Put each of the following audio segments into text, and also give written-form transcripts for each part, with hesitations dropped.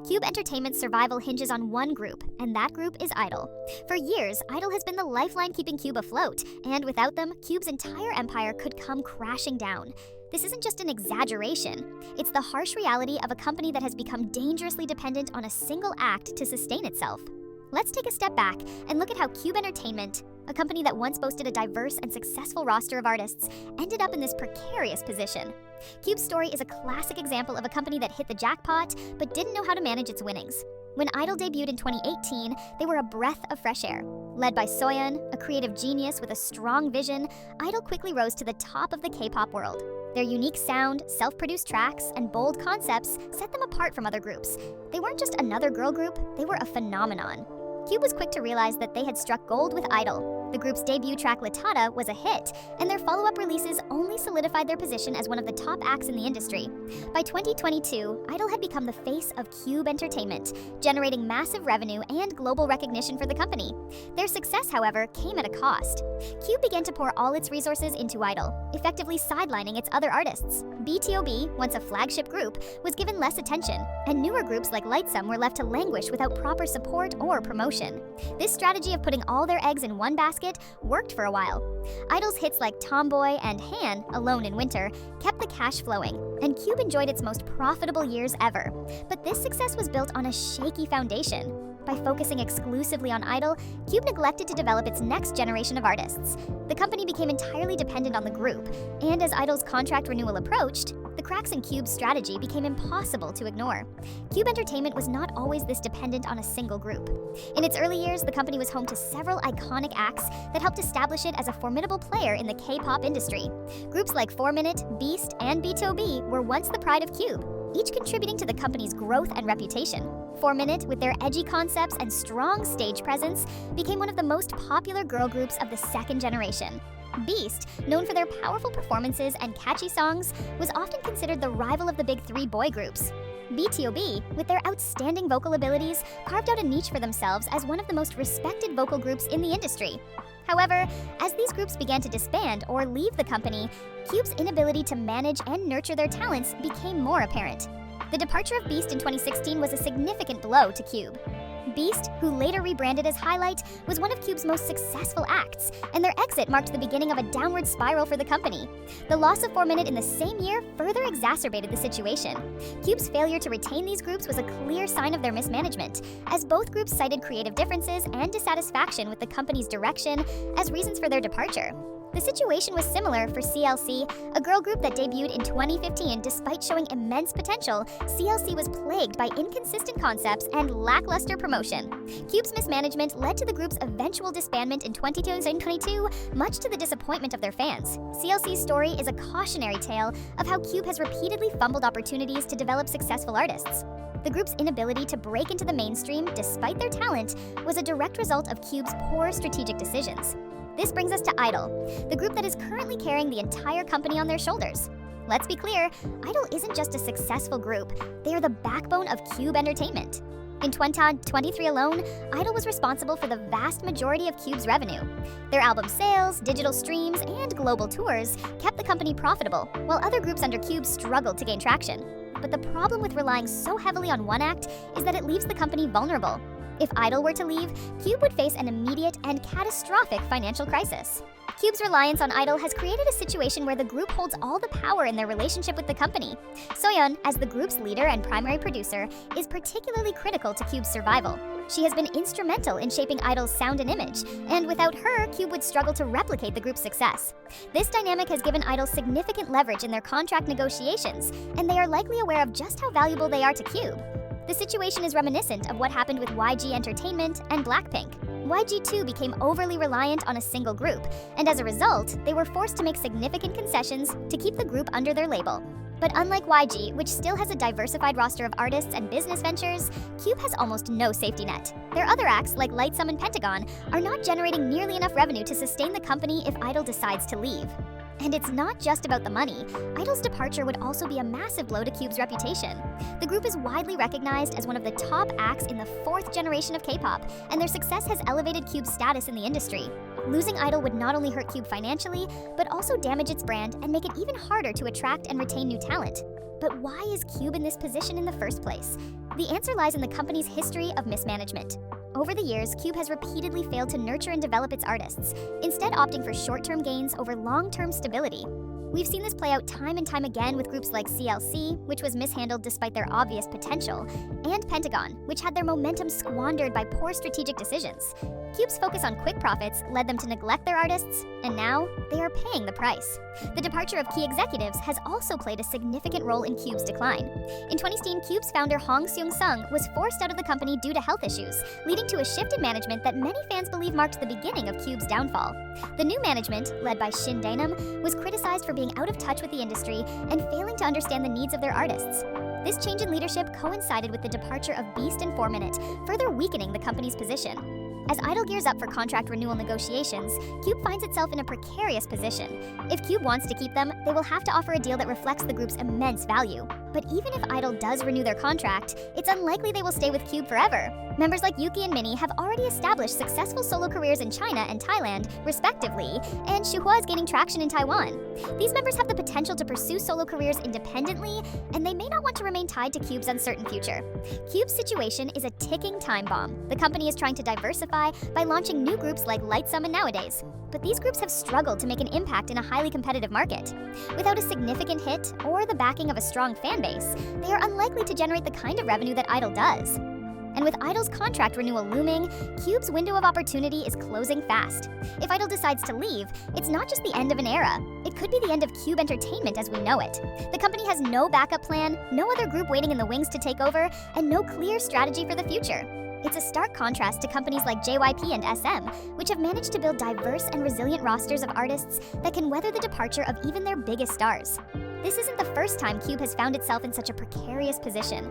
Kpop Entertainment's survival hinges on one group, and that group is IDLE. For years, IDLE has been the lifeline keeping Kpop afloat, and without them, Kpop's entire empire could come crashing down. This isn't just an exaggeration. It's the harsh reality of a company that has become dangerously dependent on a single act to sustain itself. Let's take a step back and look at how Kpop Entertainment, a company that once boasted a diverse and successful roster of artists, ended up in this precarious position. Kpop's story is a classic example of a company that hit the jackpot but didn't know how to manage its winnings. When IDLE debuted in 2018, they were a breath of fresh air. Led by Soyeon, a creative genius with a strong vision, IDLE quickly rose to the top of the K-pop world. Their unique sound, self-produced tracks, and bold concepts set them apart from other groups. They weren't just another girl group, they were a phenomenon. Kpop was quick to realize that they had struck gold with IDLE. The group's debut track Latata was a hit, and their follow-up releases only solidified their position as one of the top acts in the industry. By 2022, IDLE had become the face of Kpop Entertainment, generating massive revenue and global recognition for the company. Their success, however, came at a cost. Kpop began to pour all its resources into IDLE, effectively sidelining its other artists. BTOB, once a flagship group, was given less attention, and newer groups like Lightsum were left to languish without proper support or promotion. This strategy of putting all their eggs in one basket worked for a while. IDLE's hits like Tomboy and Han, Alone in Winter, kept the cash flowing, and Kpop enjoyed its most profitable years ever. But this success was built on a shaky foundation. By focusing exclusively on IDLE, Kpop neglected to develop its next generation of artists. The company became entirely dependent on the group, and as IDLE's contract renewal approached, the cracks in Kpop's strategy became impossible to ignore. Kpop Entertainment was not always this dependent on a single group. In its early years, the company was home to several iconic acts that helped establish it as a formidable player in the K-pop industry. Groups like 4Minute, Beast, and BTOB were once the pride of Kpop, each contributing to the company's growth and reputation. 4Minute, with their edgy concepts and strong stage presence, became one of the most popular girl groups of the second generation. Beast, known for their powerful performances and catchy songs, was often considered the rival of the big three boy groups. BTOB, with their outstanding vocal abilities, carved out a niche for themselves as one of the most respected vocal groups in the industry. However, as these groups began to disband or leave the company, Kpop's inability to manage and nurture their talents became more apparent. The departure of Beast in 2016 was a significant blow to Kpop. Beast, who later rebranded as Highlight, was one of Kpop's most successful acts, and their exit marked the beginning of a downward spiral for the company. The loss of 4Minute in the same year further exacerbated the situation. Kpop's failure to retain these groups was a clear sign of their mismanagement, as both groups cited creative differences and dissatisfaction with the company's direction as reasons for their departure. The situation was similar for CLC, a girl group that debuted in 2015 despite showing immense potential. CLC was plagued by inconsistent concepts and lackluster promotion. Kpop's mismanagement led to the group's eventual disbandment in 2022, much to the disappointment of their fans. CLC's story is a cautionary tale of how Kpop has repeatedly fumbled opportunities to develop successful artists. The group's inability to break into the mainstream despite their talent was a direct result of Kpop's poor strategic decisions. This brings us to IDLE, the group that is currently carrying the entire company on their shoulders. Let's be clear, IDLE isn't just a successful group, they are the backbone of Kpop Entertainment. In 2023 alone, IDLE was responsible for the vast majority of Kpop's revenue. Their album sales, digital streams, and global tours kept the company profitable, while other groups under Kpop struggled to gain traction. But the problem with relying so heavily on one act is that it leaves the company vulnerable. If IDLE were to leave, Kpop would face an immediate and catastrophic financial crisis. Kpop's reliance on IDLE has created a situation where the group holds all the power in their relationship with the company. Soyeon, as the group's leader and primary producer, is particularly critical to Kpop's survival. She has been instrumental in shaping IDLE's sound and image, and without her, Kpop would struggle to replicate the group's success. This dynamic has given IDLE significant leverage in their contract negotiations, and they are likely aware of just how valuable they are to Kpop. The situation is reminiscent of what happened with YG Entertainment and Blackpink. YG too became overly reliant on a single group, and as a result, they were forced to make significant concessions to keep the group under their label. But unlike YG, which still has a diversified roster of artists and business ventures, Kpop has almost no safety net. Their other acts, like Lightsum and Pentagon, are not generating nearly enough revenue to sustain the company if IDLE decides to leave. And it's not just about the money. IDLE's departure would also be a massive blow to Kpop's reputation. The group is widely recognized as one of the top acts in the 4th generation of Kpop, and their success has elevated Kpop's status in the industry. Losing IDLE would not only hurt Kpop financially, but also damage its brand and make it even harder to attract and retain new talent. But why is Kpop in this position in the first place? The answer lies in the company's history of mismanagement. Over the years, Kpop has repeatedly failed to nurture and develop its artists, instead opting for short-term gains over long-term stability. We've seen this play out time and time again with groups like CLC, which was mishandled despite their obvious potential, and Pentagon, which had their momentum squandered by poor strategic decisions. Kpop's focus on quick profits led them to neglect their artists, and now they are paying the price. The departure of key executives has also played a significant role in Kpop's decline. In 2016, Kpop's founder Hong Seung-sung was forced out of the company due to health issues, leading to a shift in management that many fans believe marked the beginning of Kpop's downfall. The new management, led by Shin Dae-nam, was criticized for being out of touch with the industry and failing to understand the needs of their artists. This change in leadership coincided with the departure of Beast and 4-Minute, further weakening the company's position. As IDLE gears up for contract renewal negotiations, Kpop finds itself in a precarious position. If Kpop wants to keep them, they will have to offer a deal that reflects the group's immense value. But even if IDLE does renew their contract, it's unlikely they will stay with Kpop forever. Members like Yuki and Minnie have already established successful solo careers in China and Thailand, respectively, and Shuhua is gaining traction in Taiwan. These members have the potential to pursue solo careers independently, and they may not want to remain tied to Kpop's uncertain future. Kpop's situation is a ticking time bomb. The company is trying to diversify by launching new groups like Lightsum and Nowadays. But these groups have struggled to make an impact in a highly competitive market. Without a significant hit or the backing of a strong fan base, they are unlikely to generate the kind of revenue that IDLE does. And with IDLE's contract renewal looming, Kpop's window of opportunity is closing fast. If IDLE decides to leave, it's not just the end of an era. It could be the end of Kpop Entertainment as we know it. The company has no backup plan, no other group waiting in the wings to take over, and no clear strategy for the future. It's a stark contrast to companies like JYP and SM, which have managed to build diverse and resilient rosters of artists that can weather the departure of even their biggest stars. This isn't the first time Kpop has found itself in such a precarious position.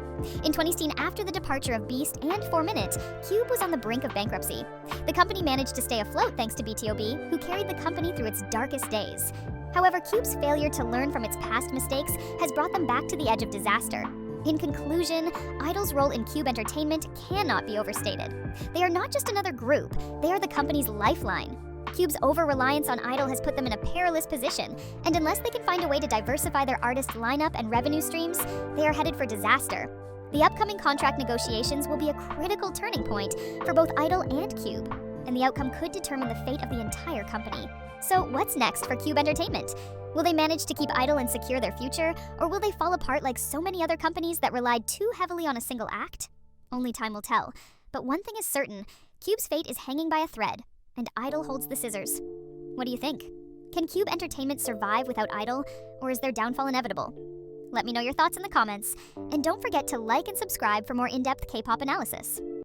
In 2016, after the departure of Beast and 4-Minute, Kpop was on the brink of bankruptcy. The company managed to stay afloat thanks to BTOB, who carried the company through its darkest days. However, Kpop's failure to learn from its past mistakes has brought them back to the edge of disaster. In conclusion, IDLE's role in Kpop Entertainment cannot be overstated. They are not just another group, they are the company's lifeline. Kpop's over-reliance on IDLE has put them in a perilous position, and unless they can find a way to diversify their artist lineup and revenue streams, they are headed for disaster. The upcoming contract negotiations will be a critical turning point for both IDLE and Kpop, and the outcome could determine the fate of the entire company. So what's next for Kpop Entertainment? Will they manage to keep IDLE and secure their future, or will they fall apart like so many other companies that relied too heavily on a single act? Only time will tell. But one thing is certain, Kpop's fate is hanging by a thread, and IDLE holds the scissors. What do you think? Can Kpop Entertainment survive without IDLE, or is their downfall inevitable? Let me know your thoughts in the comments, and don't forget to like and subscribe for more in-depth K-pop analysis.